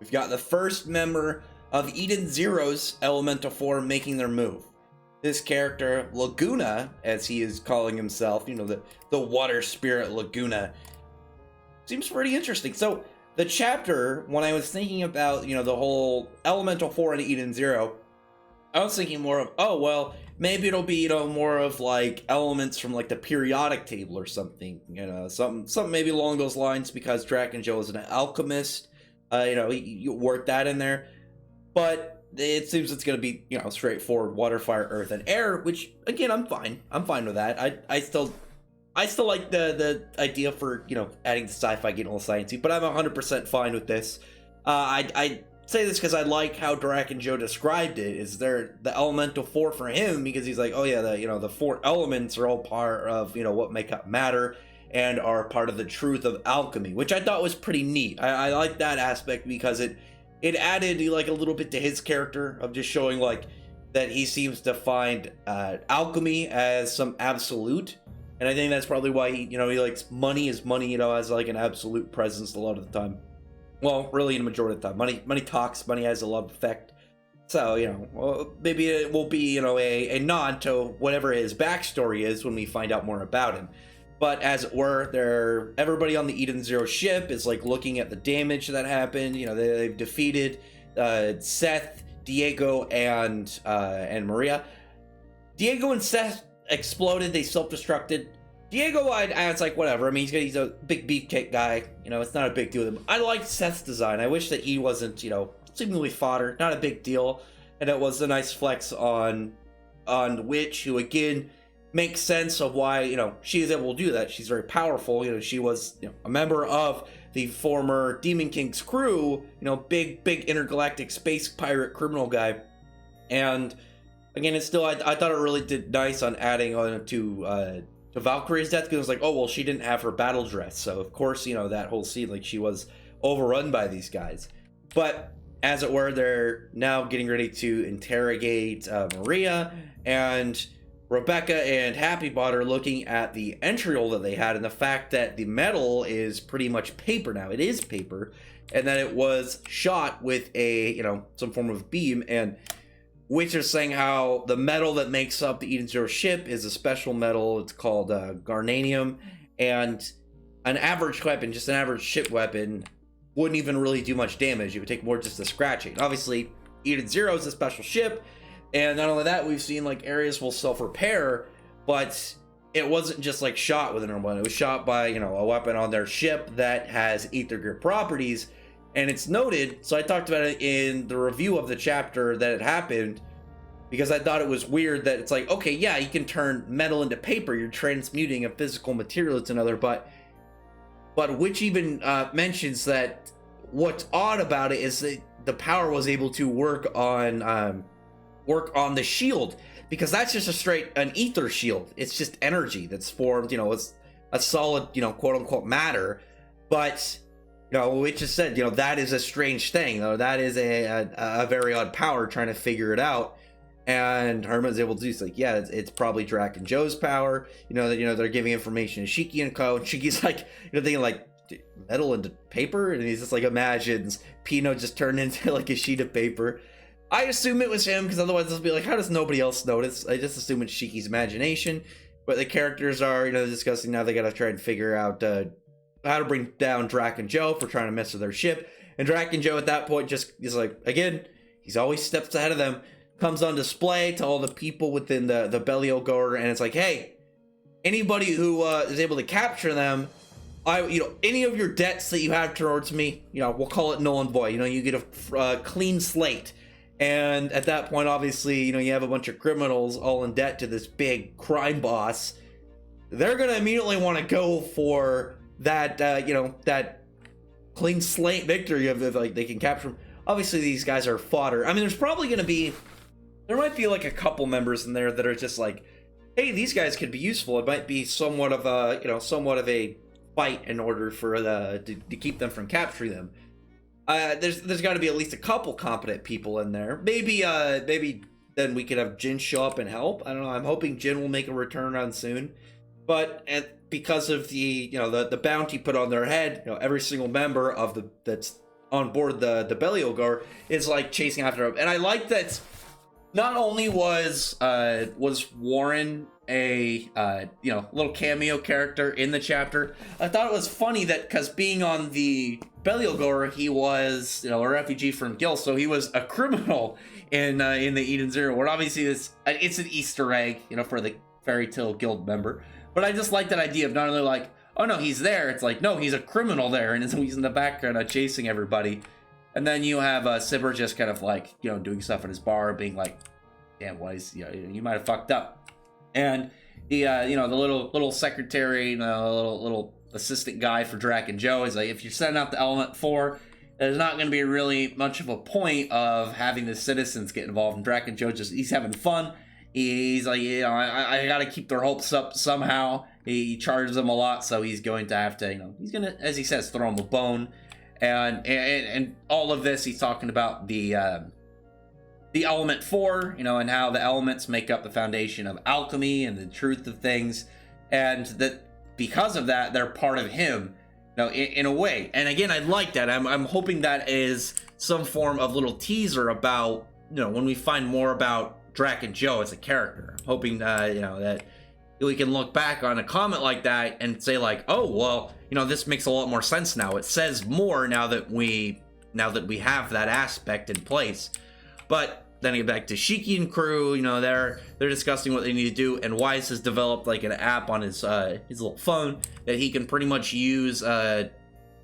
we've got the first member of Eden Zero's elemental form making their move. This character, Laguna, as he is calling himself, the water spirit Laguna, seems pretty interesting. So the chapter, when I was thinking about, the whole elemental form in Eden Zero, I was thinking more of, oh, well, maybe it'll be, more of like elements from like the periodic table or something, something maybe along those lines, because Draken Joe is an alchemist. You work that in there. But it seems it's going to be, straightforward water, fire, earth, and air, which, again, I'm fine. I'm fine with that. I still like the idea for, adding the sci-fi, getting a little sciencey, but I'm 100% fine with this. I say this because I like how Draken Joe described it. Is there the elemental four for him, because he's like, oh yeah, the four elements are all part of, what make up matter and are part of the truth of alchemy, which I thought was pretty neat. I like that aspect because it added like a little bit to his character of just showing like that he seems to find alchemy as some absolute. And I think that's probably why he likes money as money, as like an absolute presence a lot of the time. Well, really, in the majority of the time, money talks. Money has a lot of effect. So well, maybe it will be a nod to whatever his backstory is when we find out more about him. But as it were, everybody on the Eden Zero ship is like looking at the damage that happened. They've defeated Seth, Diego, and Maria. Diego and Seth exploded. They self-destructed. Diego, it's like whatever. I mean, he's a big beefcake guy. It's not a big deal with him. I liked Seth's design. I wish that he wasn't, seemingly fodder. Not a big deal. And it was a nice flex on Witch, who again makes sense of why she is able to do that. She's very powerful. She was a member of the former Demon King's crew. Big intergalactic space pirate criminal guy. And again, it's still I thought it really did nice on adding on to Valkyrie's death, because it was like, oh well, she didn't have her battle dress, so of course that whole scene, like, she was overrun by these guys. But as it were, they're now getting ready to interrogate Maria, and Rebecca and Happybot are looking at the entry hole that they had, and the fact that the metal is pretty much paper now. It is paper, and that it was shot with a some form of beam. And Witch is saying how the metal that makes up the Eden Zero ship is a special metal. It's called garnanium, and an average weapon, just an average ship weapon, wouldn't even really do much damage. It would take more just to scratch it. Obviously, Eden Zero is a special ship, and not only that, we've seen like areas will self-repair, but it wasn't just like shot with a normal one. It was shot by a weapon on their ship that has ether grip properties. And it's noted, so I talked about it in the review of the chapter that it happened, because I thought it was weird that it's like, okay, yeah, you can turn metal into paper, you're transmuting a physical material to another, but Witch even mentions that what's odd about it is that the power was able to work on the shield, because that's just an ether shield. It's just energy that's formed, it's a solid, quote unquote matter, but Witch just said, that is a strange thing. That is a very odd power, trying to figure it out. And Herman's able to do it's like, yeah, it's probably Draken Joe's power. They're giving information to Shiki and Co. And Shiki's like, thinking like, metal into paper, and he's just like imagines Pino just turned into like a sheet of paper. I assume it was him, because otherwise this will be like, how does nobody else notice? I just assume it's Shiki's imagination. But the characters are, discussing now they gotta try and figure out how to bring down Draken Joe for trying to mess with their ship. And Draken Joe at that point just is like, again, he's always steps ahead of them, comes on display to all the people within the Belial Goer, and it's like, hey, anybody who is able to capture them, any of your debts that you have towards me, we'll call it null and void. You get a clean slate. And at that point, obviously, you have a bunch of criminals all in debt to this big crime boss. They're gonna immediately want to go for that that clean slate victory of like they can capture them. Obviously these guys are fodder. I mean, there might be like a couple members in there that are just like, hey, these guys could be useful. It might be somewhat of a fight in order for to keep them from capturing them. There's got to be at least a couple competent people in there. Maybe then we could have Jin show up and help. I don't know. I'm hoping Jin will make a return on soon. But because of the bounty put on their head, every single member of that's on board the Beliogor is like chasing after him. And I like that not only was Warren a little cameo character in the chapter, I thought it was funny that because being on the Beliogor, he was a refugee from Gil, so he was a criminal in the Eden Zero world. Obviously it's an Easter egg, for the Fairy Tale Guild member. But I just like that idea of not only like, oh no, he's there, it's like, no, he's a criminal there, and he's in the background chasing everybody. And then you have Sibber just kind of like, doing stuff at his bar, being like, damn, Wise, you might have fucked up. And the the little secretary, little assistant guy for Drac and Joe is like, if you're sending out the Element 4, there's not going to be really much of a point of having the citizens get involved. And Drac and Joe he's having fun. He's like, I got to keep their hopes up somehow. He charges them a lot, so he's going to have to, he's going to, as he says, throw him a bone. And all of this, he's talking about the Element 4, and how the elements make up the foundation of alchemy and the truth of things. And that because of that, they're part of him, in a way. And again, I like that. I'm hoping that is some form of little teaser about, when we find more about Drac and Joe as a character. I'm hoping that we can look back on a comment like that and say like, oh well, this makes a lot more sense now. It says more now that we have that aspect in place. But then I get back to Shiki and crew, they're discussing what they need to do, and Wise has developed like an app on his little phone that he can pretty much use like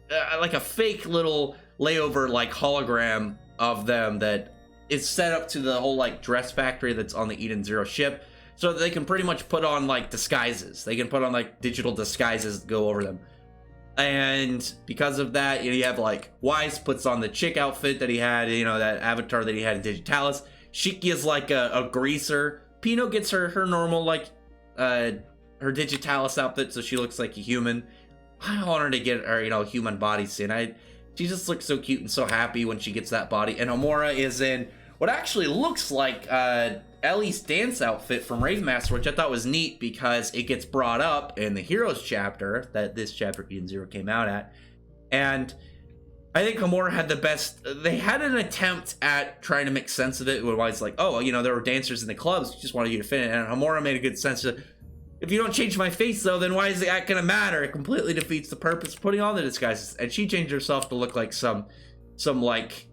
a fake little layover like hologram of them that is set up to the whole like dress factory that's on the Eden Zero ship, so that they can pretty much put on like disguises. They can put on like digital disguises to go over them. And because of that, you have like Wise puts on the chick outfit that he had, that avatar that he had in Digitalis. Shiki is like a greaser. Pino gets her normal like her Digitalis outfit, so she looks like a human. I want her to get her human body soon. She just looks so cute and so happy when she gets that body. And Homura is in what actually looks like Ellie's dance outfit from Rave Master, which I thought was neat because it gets brought up in the Heroes chapter that this chapter Eden Zero came out at. And I think Homura had the best. They had an attempt at trying to make sense of it, where it's like, oh, there were dancers in the clubs, just wanted you to fit in. And Homura made a good sense of, if you don't change my face though, then why is that gonna matter? It completely defeats the purpose of putting on the disguises. And she changed herself to look like some like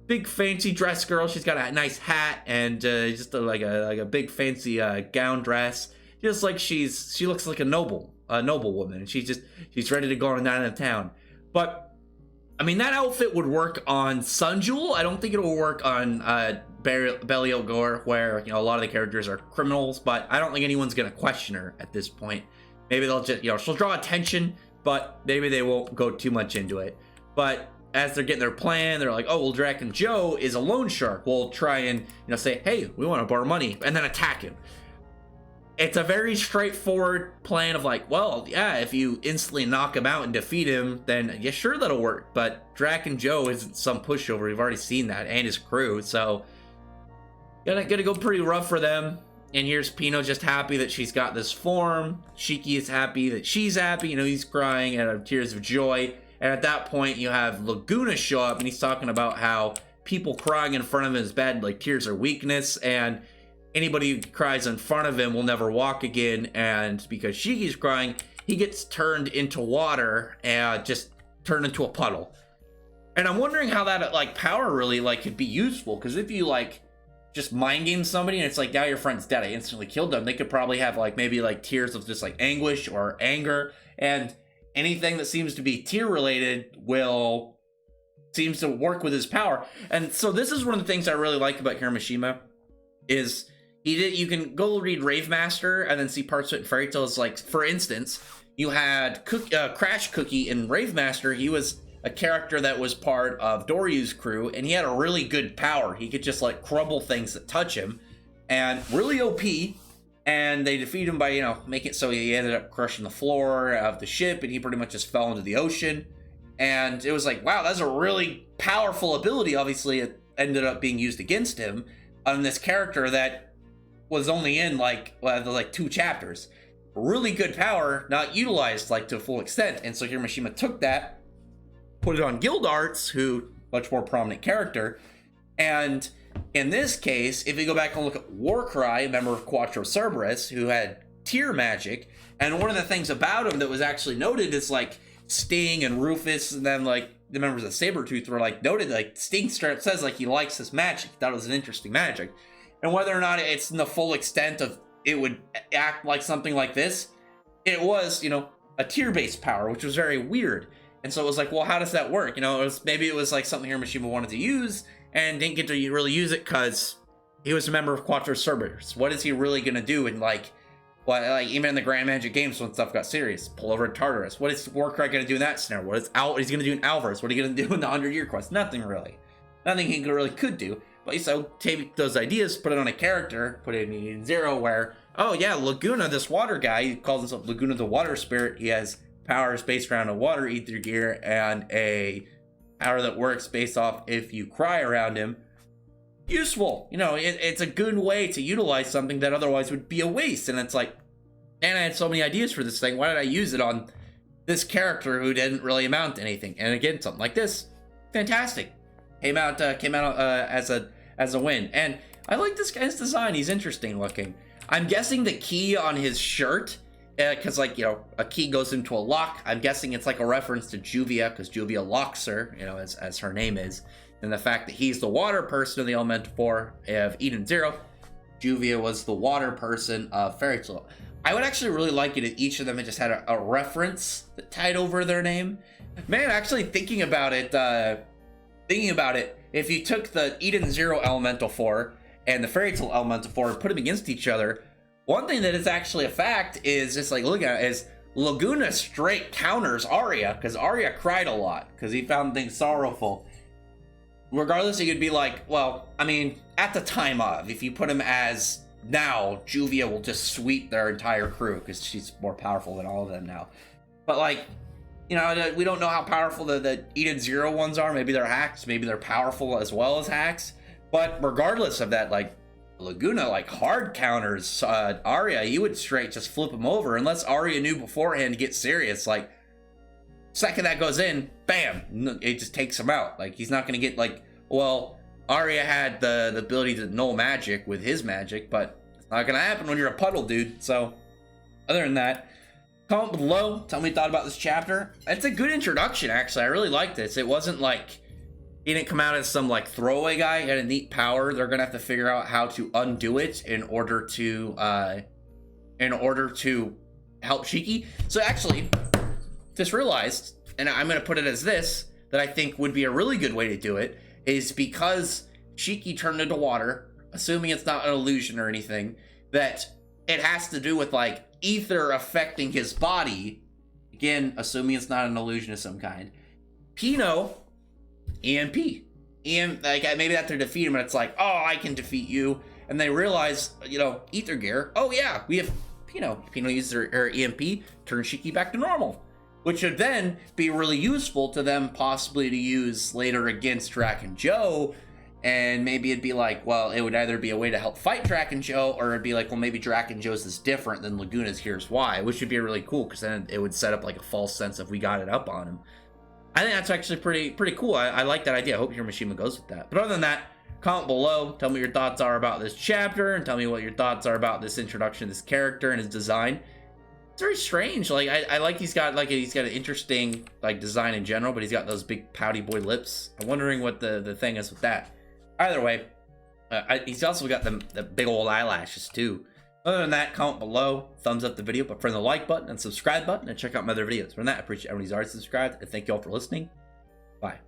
big fancy dress girl. She's got a nice hat and just like a big fancy gown dress. Just like she looks like a noble woman, and she's ready to go on a night in town. But I mean, that outfit would work on Sunjewel. I don't think it will work on Beliogor, where a lot of the characters are criminals. But I don't think anyone's gonna question her at this point. Maybe they'll just she'll draw attention, but maybe they won't go too much into it. But as they're getting their plan, they're like, oh well, Drac and Joe is a loan shark. We'll try and say, hey, we want to borrow money, and then attack him. It's a very straightforward plan of like, well, yeah, if you instantly knock him out and defeat him, then yeah, sure, that'll work. But Drac and Joe isn't some pushover. We've already seen that, and his crew. So gonna go pretty rough for them. And here's Pino just happy that she's got this form. Shiki is happy that she's happy. He's crying out of tears of joy. And at that point, you have Laguna show up, and he's talking about how people crying in front of him is bad, like tears are weakness, and anybody who cries in front of him will never walk again. And because Shiki's crying, he gets turned into water and just turned into a puddle. And I'm wondering how that like power really like could be useful, because if you like just mind game somebody and it's like, now your friend's dead, I instantly killed them, they could probably have like maybe like tears of just like anguish or anger, and anything that seems to be tear related seems to work with his power. And so this is one of the things I really like about Hiramashima is you can go read Rave Master and then see parts of it in Fairy Tales. Like, for instance, you had Crash Cookie in Rave Master. He was a character that was part of Doryu's crew, and he had a really good power. He could just like crumble things that touch him, and really OP. And they defeat him by, making it so he ended up crushing the floor of the ship, and he pretty much just fell into the ocean. And it was like, wow, that's a really powerful ability. Obviously, it ended up being used against him on this character that was only in like 2 chapters. Really good power, not utilized like to a full extent. And so Hiramashima took that put it on Guild Arts, who much more prominent character. And in this case, if you go back and look at Warcry, a member of Quattro Cerberus, who had tier magic, and one of the things about him that was actually noted is like Sting and Rufus, and then like the members of Sabretooth were like noted, like Sting straight up says like he likes this magic. He thought it was an interesting magic. And whether or not it's in the full extent of it would act like something like this, it was, you know, a tier-based power, which was very weird. And so it was like, well, how does that work? You know, maybe it was like something Hiroshima wanted to use and didn't get to really use it because he was a member of Quattro Cerberus. What is he really gonna do? And like, what, like even in the Grand Magic games when stuff got serious, pull over Tartarus. What is Warcry gonna do in that scenario? What is he's gonna do in Alvarez? What are you gonna do in the 100-Year Quest? Nothing really. Nothing he really could do. But so take those ideas, put it on a character, put it in Zero, where, oh yeah, Laguna, this water guy, he calls himself Laguna the Water Spirit. He has powers based around a water ether gear and a power that works based off if you cry around him. Useful. You know, it's a good way to utilize something that otherwise would be a waste. And it's like, man, I had so many ideas for this thing. Why did I use it on this character who didn't really amount to anything? And again, something like this, fantastic. Came out as a win. And I like this guy's design. He's interesting looking. I'm guessing the key on his shirt, because like, you know, a key goes into a lock. I'm guessing it's like a reference to Juvia, because Juvia locks her, you know, as her name is. And the fact that he's the water person of the Elemental 4 of Eden Zero, Juvia was the water person of Fairy Tale. I would actually really like it if each of them had just had a reference that tied over their name. Man, actually thinking about it, if you took the Eden Zero Elemental 4 and the Fairy Tale Elemental 4 and put them against each other, one thing that is actually a fact is just like, look at it, is Laguna straight counters Arya, because Arya cried a lot because he found things sorrowful. Regardless, he could be like, well, I mean, at the time of, if you put him as now, Juvia will just sweep their entire crew because she's more powerful than all of them now. But like, you know, we don't know how powerful the Eden Zero ones are. Maybe they're hacks, maybe they're powerful as well as hacks. But regardless of that, like, Laguna, like, hard counters Arya. He would straight just flip him over unless Arya knew beforehand to get serious. Like, second that goes in, bam, it just takes him out. Like, he's not going to get, like, well, Arya had the ability to null magic with his magic, but it's not going to happen when you're a puddle, dude. So, other than that, comment below, tell me what you thought about this chapter. It's a good introduction, actually. I really like this. It wasn't like, he didn't come out as some like throwaway guy. He had a neat power. They're gonna have to figure out how to undo it in order to help Shiki. So actually, just realized, and I'm gonna put it as this, that I think would be a really good way to do it, is because Shiki turned into water, assuming it's not an illusion or anything, that it has to do with like ether affecting his body. Again, assuming it's not an illusion of some kind. Pino, EMP. Like, maybe that to defeat him, and it's like, oh, I can defeat you. And they realize, you know, Ether Gear, oh yeah, we have Pino. Pino uses her EMP, turns Shiki back to normal. Which would then be really useful to them possibly to use later against Drac and Joe. And maybe it'd be like, well, it would either be a way to help fight Drac and Joe, or it'd be like, well, maybe Drac and Joe's is different than Laguna's, here's why. Which would be really cool, because then it would set up like a false sense of we got it up on him. I think that's actually pretty cool. I like that idea. I hope Hiroshima goes with that. But other than that, comment below. Tell me what your thoughts are about this chapter, and tell me what your thoughts are about this introduction of this character and his design. It's very strange. Like, I like he's got an interesting like design in general, but he's got those big pouty boy lips. I'm wondering what the thing is with that. Either way, he's also got the big old eyelashes too. Other than that, comment below, thumbs up the video, but friend the like button and subscribe button, and check out my other videos. Other than that, I appreciate everyone who's already subscribed, and thank you all for listening. Bye.